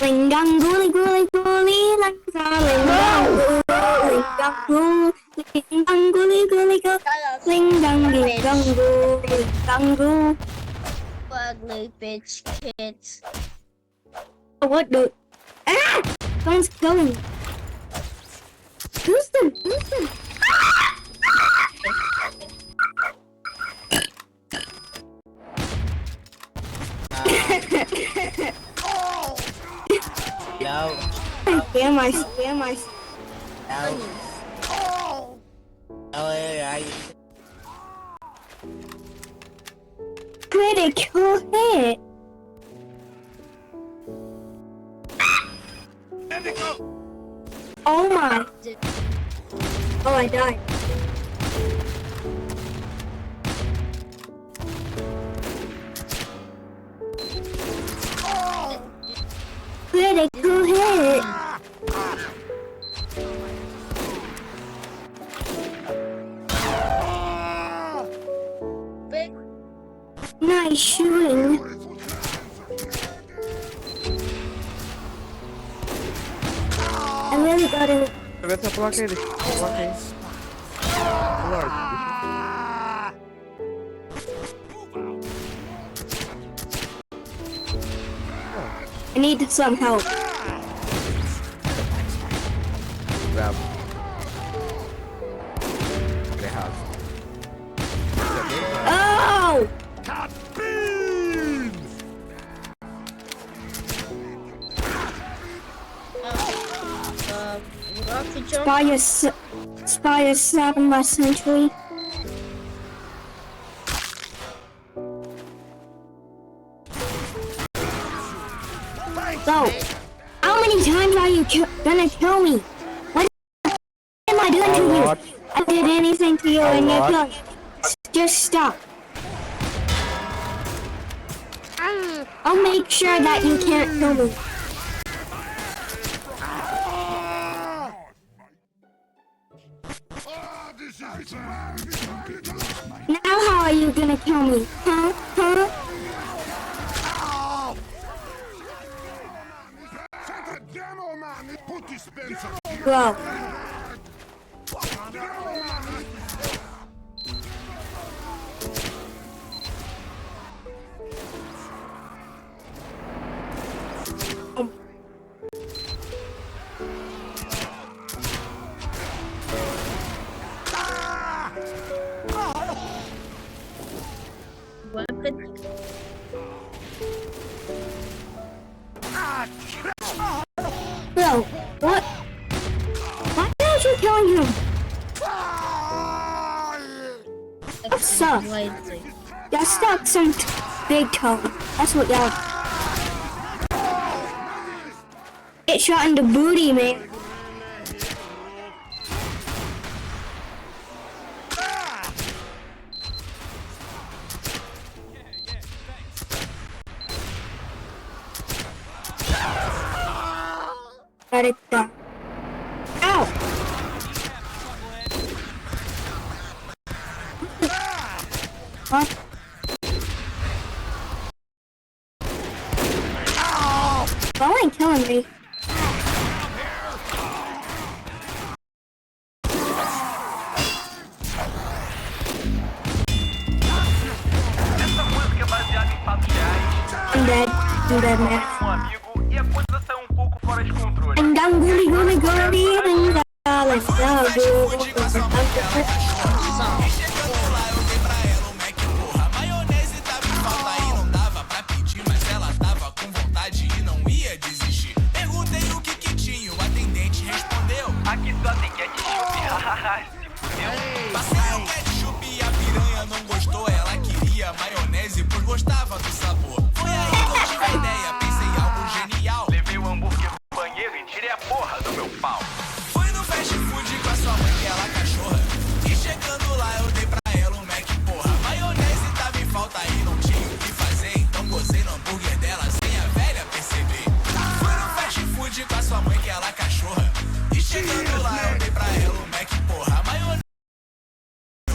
Ling dong guli guli guli lang sa ling dong guli guli ling dong guli. Ugly bitch kids. What the? Ah! Someone's going. Who's them? No. Scam I. No. Oh, Critical hit. Oh my. Oh, I died. Critical hit. Nice shooting. I really got it. Começa a placa ele. Placa aí. Lorde. I need some help. Bravo. Errado. Oh! Spire 7 last century. So, how many times are you gonna kill me? What am I doing to you? I did anything to you and you're killing me. Just stop. I'll make sure that you can't kill me. Now how are you gonna kill me? Huh? Bro. Weapon. Bro, what? Why aren't you killing him? That sucks. Y'all stuck some big toe. That's what y'all. Get shot in the booty, man. Got it done. Ow! What? Y'all ain't killing me. I'm dead, man. E a coisa saiu um pouco fora de controle. And I'm gully, let's go.